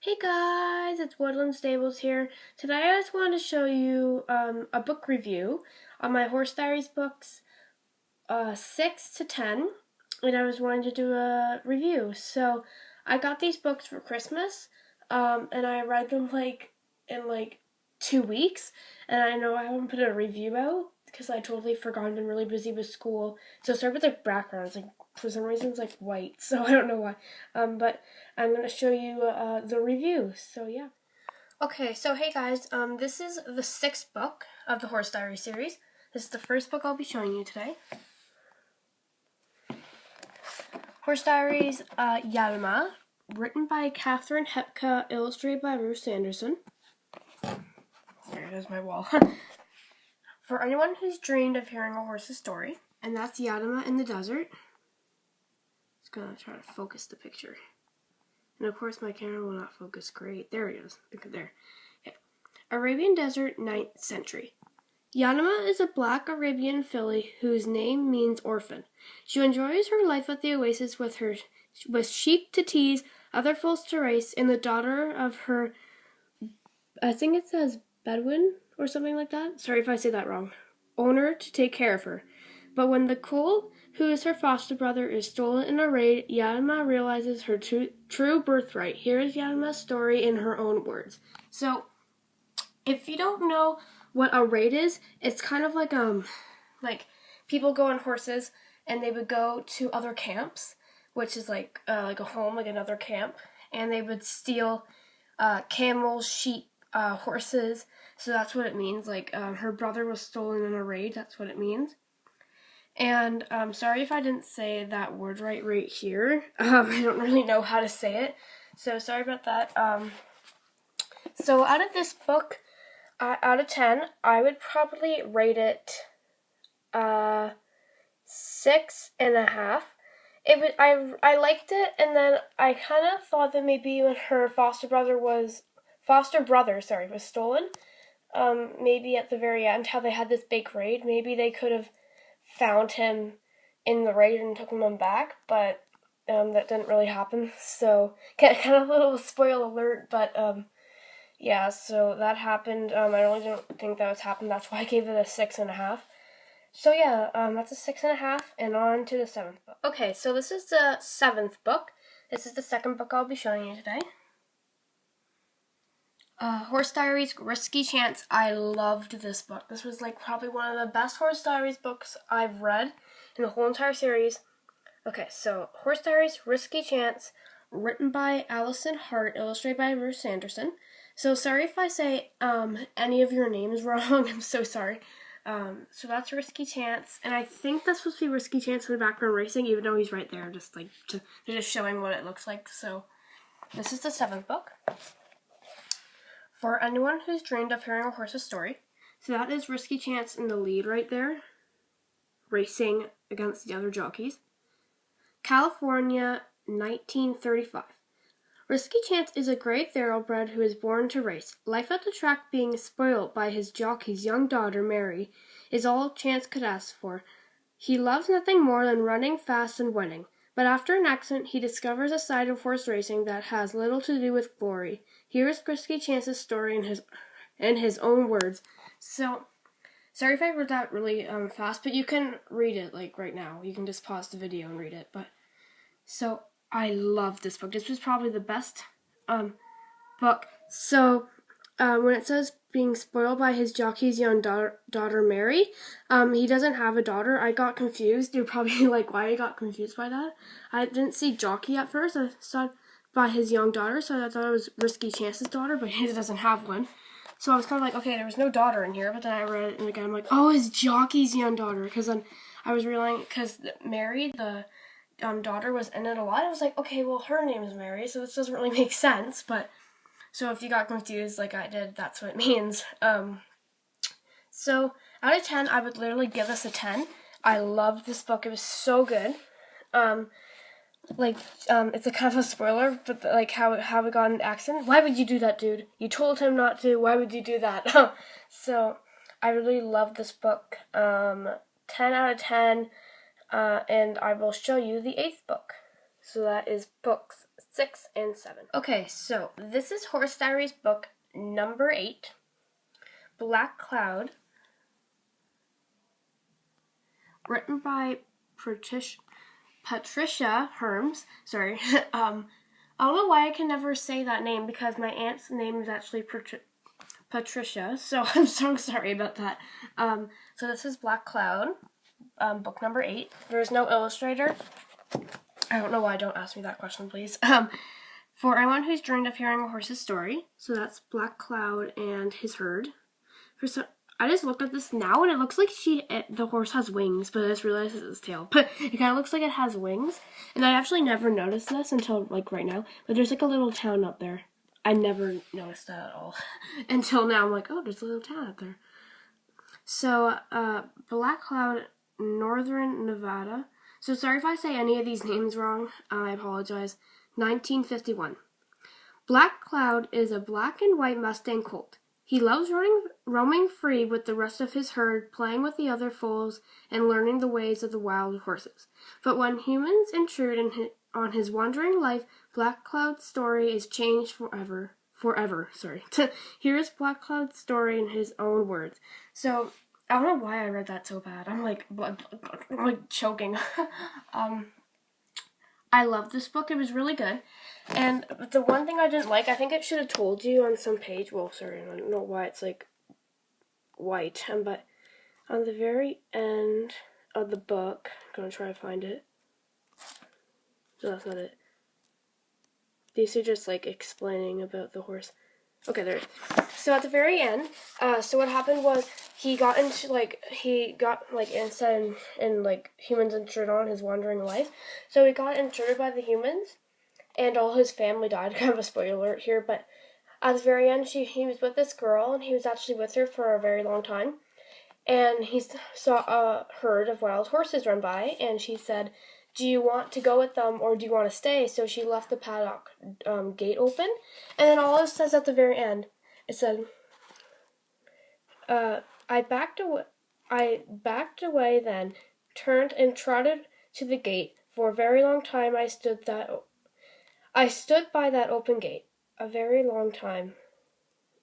Hey guys, it's Woodland Stables here. Today I just wanted to show you a book review on my Horse Diaries books 6 to 10, and I was wanting to do a review. So I got these books for Christmas, and I read them in 2 weeks, and I know I haven't put a review out because I totally forgot. I've been really busy with school. So start with the background. It's for some reason it's white, so I don't know why. But I'm gonna show you the review. So yeah. Okay, so hey guys, this is the 6th book of the Horse Diary series. This is the first book I'll be showing you today. Horse Diaries, Yalma, written by Catherine Hepka, illustrated by Ruth Sanderson. There's my wall. For anyone who's dreamed of hearing a horse's story, and that's Yalma in the desert. Just gonna try to focus the picture. And of course my camera will not focus great. There it is. Look at there. Okay. Arabian Desert, 9th century. Yanima is a black Arabian filly whose name means orphan. She enjoys her life at the oasis with sheep to tease, other foals to race, and the daughter of her, I think it says Bedouin or something like that. Sorry if I say that wrong. Owner to take care of her. But when the colt, who is her foster brother, is stolen in a raid, Yanima realizes her true birthright. Here is Yanima's story in her own words. So, if you don't know what a raid is, it's kind of like people go on horses and they would go to other camps, which is like a home, like another camp, and they would steal camels, sheep, horses. So that's what it means. Her brother was stolen in a raid. That's what it means. And sorry if I didn't say that word right here. I don't really know how to say it, so sorry about that. So out of this book, out of 10, I would probably rate it 6.5. I liked it, and then I kind of thought that maybe when her foster brother was stolen, maybe at the very end, how they had this big raid, maybe they could have found him in the raid and took him back, but that didn't really happen. So kind of a little spoil alert, but yeah, so that happened. I really don't think that was happened. That's why I gave it a 6.5. So yeah, that's a 6.5, and on to the 7th book. Okay, so this is the 7th book. This is the 2nd book I'll be showing you today. Horse Diaries, Risky Chance. I loved this book. This was probably one of the best Horse Diaries books I've read in the whole entire series. Okay, so Horse Diaries, Risky Chance, written by Allison Hart, illustrated by Ruth Sanderson. So sorry if I say any of your names wrong. I'm so sorry. So that's Risky Chance, and I think that's supposed to be Risky Chance in the background racing, even though he's right there, they're just showing what it looks like. So this is the 7th book. For anyone who's dreamed of hearing a horse's story. So that is Risky Chance in the lead right there, racing against the other jockeys. California, 1935. Risky Chance is a gray thoroughbred who is born to race. Life at the track, being spoilt by his jockey's young daughter, Mary, is all Chance could ask for. He loves nothing more than running fast and winning. But after an accident, he discovers a side of horse racing that has little to do with glory. Here is Risky Chance's story in his own words. So, sorry if I read that really fast, but you can read it right now. You can just pause the video and read it. So I love this book. This was probably the best book. So when it says being spoiled by his jockey's young daughter Mary, he doesn't have a daughter. I got confused. You're probably like, why I got confused by that? I didn't see jockey at first. I saw by his young daughter, so I thought it was Risky Chance's daughter, but he doesn't have one. So I was kind of like, okay, there was no daughter in here, but then I read it and again I'm like, oh, his jockey's young daughter, because then I was realizing, because Mary, the daughter, was in it a lot. I was like, okay, well, her name is Mary, so this doesn't really make sense, but so if you got confused like I did, that's what it means. So out of 10, I would literally give this a 10. I loved this book. It was so good. It's a kind of a spoiler, but how it got in an accident. Why would you do that, dude? You told him not to. Why would you do that? So I really loved this book. 10 out of 10. And I will show you the 8th book. So that is book 6, and 7. Okay, so this is Horse Diaries book number 8, Black Cloud, written by Patricia Herms. Sorry. I don't know why I can never say that name because my aunt's name is actually Patricia, so I'm so sorry about that. So this is Black Cloud, book number 8. There's no illustrator. I don't know why. Don't ask me that question, please. For anyone who's dreamed of hearing a horse's story, so that's Black Cloud and his herd. I just looked at this now, and it looks like the horse has wings, but I just realized it's his tail. But it kind of looks like it has wings, and I actually never noticed this until, like, right now. But there's, like, a little town up there. I never noticed that at all. Until now, I'm like, oh, there's a little town up there. So, Black Cloud, Northern Nevada. So, sorry if I say any of these names wrong. I apologize. 1951. Black Cloud is a black and white Mustang colt. He loves roaming free with the rest of his herd, playing with the other foals, and learning the ways of the wild horses. But when humans intrude on his wandering life, Black Cloud's story is changed forever. Here's Black Cloud's story in his own words. So, I don't know why I read that so bad. I'm like choking. I love this book. It was really good. And the one thing I didn't like, I think it should have told you on some page. Well, sorry, I don't know why it's like white. But on the very end of the book, I'm going to try to find it. No, that's not it. These are just like explaining about the horse. Okay, there it is. So at the very end, so what happened was he got instead and like humans intrude on his wandering life. So he got intruded by the humans, and all his family died. Kind of a spoiler alert here, but at the very end, he was with this girl, and he was actually with her for a very long time. And he saw a herd of wild horses run by, and she said, do you want to go with them or do you want to stay? So she left the paddock gate open. And then all it says at the very end, it said, I backed away then, turned and trotted to the gate. For a very long time I stood by that open gate. A very long time.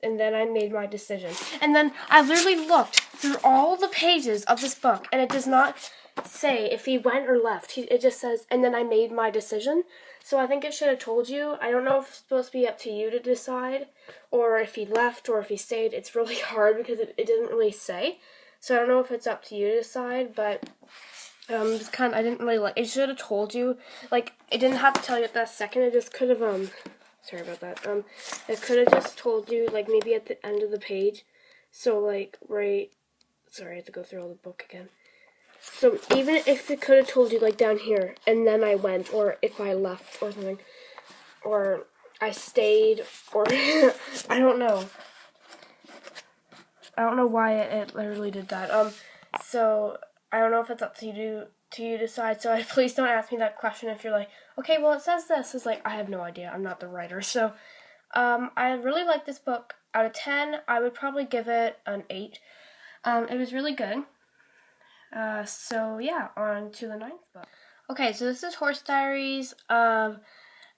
And then I made my decision. And then I literally looked through all the pages of this book, and it does not say if he went or left. It just says, and then I made my decision. So I think it should have told you. I don't know if it's supposed to be up to you to decide, or if he left, or if he stayed. It's really hard because it doesn't really say. So I don't know if it's up to you to decide, but it's kind of, I didn't really like, it should have told you, like, it didn't have to tell you at that second. It just could have, sorry about that. It could have just told you, like, maybe at the end of the page. So, like, sorry, I have to go through all the book again. So, even if it could have told you, like, down here, and then I went, or if I left, or something, or I stayed, or, I don't know. I don't know why it literally did that. So, I don't know if it's up to you to decide, so please don't ask me that question if you're like, okay, well, it says this. It's like, I have no idea. I'm not the writer. So, I really like this book. Out of 10, I would probably give it an 8. It was really good. So, yeah, on to the 9th book. Okay, so this is Horse Diaries of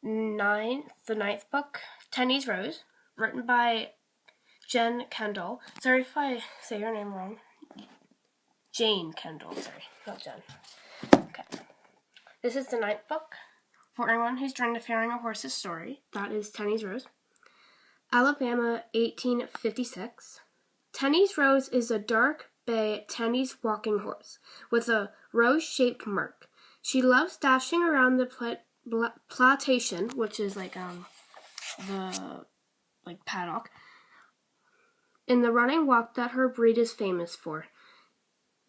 the 9th book, Tenny's Rose, written by Jen Kendall. Sorry if I say her name wrong. Jane Kendall, sorry, not Jen. Okay. This is the 9th book. For anyone who's dreamed of hearing a horse's story, that is Tenny's Rose. Alabama, 1856. Tenny's Rose is a dark bay Tenny's walking horse with a rose-shaped mark. She loves dashing around the plantation, which is like the paddock, in the running walk that her breed is famous for.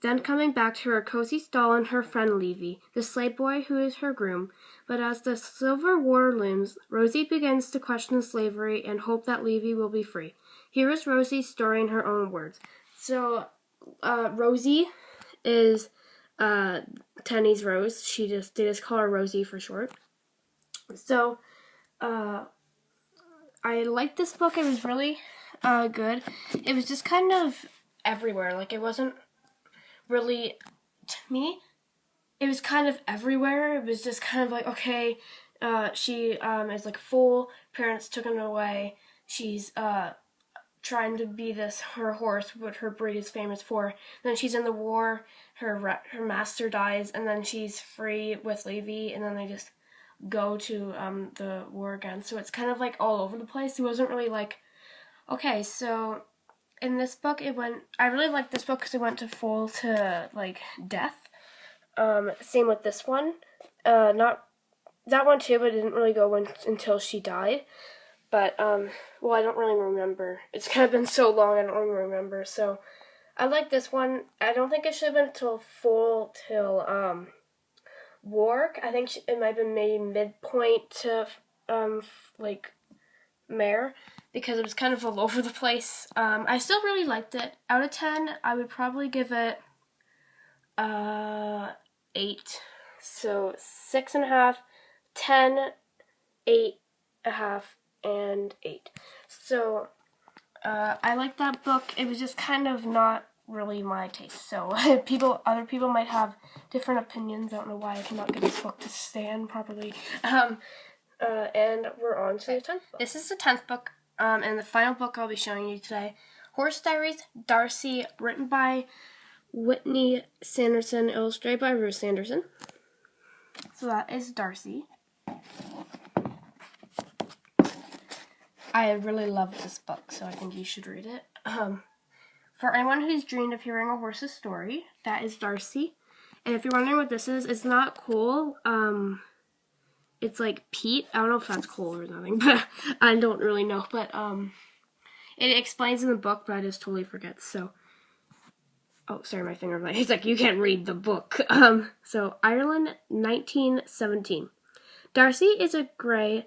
Then coming back to her cozy stall and her friend Levy, the slave boy who is her groom. But as the Civil War looms, Rosie begins to question slavery and hope that Levy will be free. Here is Rosie's story in her own words. So, Rosie is Tenny's Rose. They just call her Rosie for short. So, I liked this book. It was really good. It was just kind of everywhere. Like, it wasn't really, to me, it was kind of everywhere. It was just kind of like, okay, She is like full. Parents took him away. She's trying to be her horse, what her breed is famous for. Then she's in the war. Her master dies, and then she's free with Levi, and then they just go to the war again. So it's kind of like all over the place. It wasn't really like, okay, so in this book I really liked this book because it went to full to like death. Same with this one. Not that one too, but it didn't really go until she died. But, well, I don't really remember. It's kind of been so long, I don't really remember. So, I like this one. I don't think it should have been till war. I think it might have been maybe midpoint to, like, Mare, because it was kind of all over the place. I still really liked it. Out of 10, I would probably give it, 8. So, 6.5, 10, 8.5, and 8. So, I like that book. It was just kind of not really my taste. So, other people might have different opinions. I don't know why I cannot get this book to stand properly. And we're on to the 10th book. This is the 10th book, and the final book I'll be showing you today. Horse Diaries, Darcy, written by Whitney Sanderson, illustrated by Ruth Sanderson. So that is Darcy. I really love this book, so I think you should read it. For anyone who's dreamed of hearing a horse's story, that is Darcy. And if you're wondering what this is, it's not coal. It's like peat. I don't know if that's coal or nothing, but I don't really know. But it explains in the book, but I just totally forget. So, oh, sorry, my finger. It's like you can't read the book. So Ireland, 1917. Darcy is a gray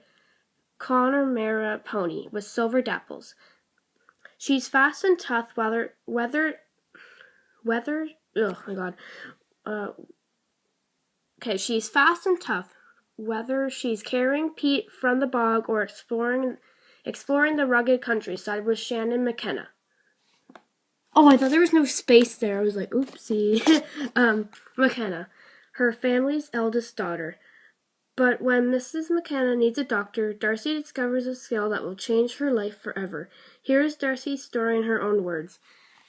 Connemara pony with silver dapples. She's fast and tough, oh my god. She's fast and tough, whether she's carrying Pete from the bog or exploring the rugged countryside with Shannon McKenna. Oh, I thought there was no space there. I was like, oopsie. McKenna, her family's eldest daughter. But when Mrs. McKenna needs a doctor, Darcy discovers a skill that will change her life forever. Here is Darcy's story in her own words.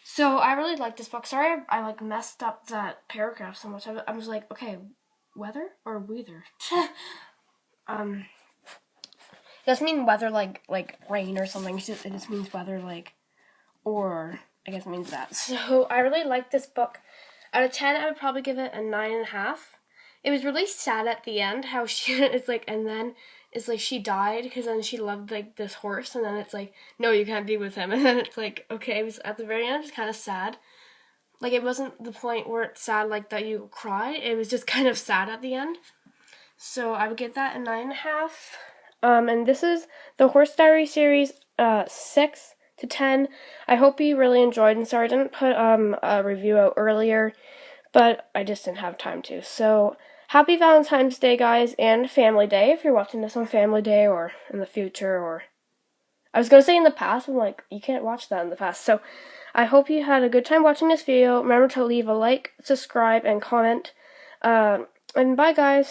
So I really like this book. Sorry I like messed up that paragraph so much. I was like, okay, weather or weather? It doesn't mean weather like rain or something. It just means weather like, or I guess it means that. So I really like this book. Out of 10, I would probably give it a 9.5. It was really sad at the end how it's like, and then it's like she died because then she loved like this horse, and then it's like, no, you can't be with him, and then it's like, okay, it was at the very end, it was kind of sad. Like, it wasn't the point where it's sad like that you cry, it was just kind of sad at the end. So I would give that a 9.5. And this is the Horse Diary series, 6 to 10. I hope you really enjoyed, and sorry I didn't put a review out earlier, but I just didn't have time to. So happy Valentine's Day, guys, and Family Day, if you're watching this on Family Day or in the future, or I was going to say in the past, I'm like, you can't watch that in the past. So I hope you had a good time watching this video. Remember to leave a like, subscribe, and comment. And bye, guys.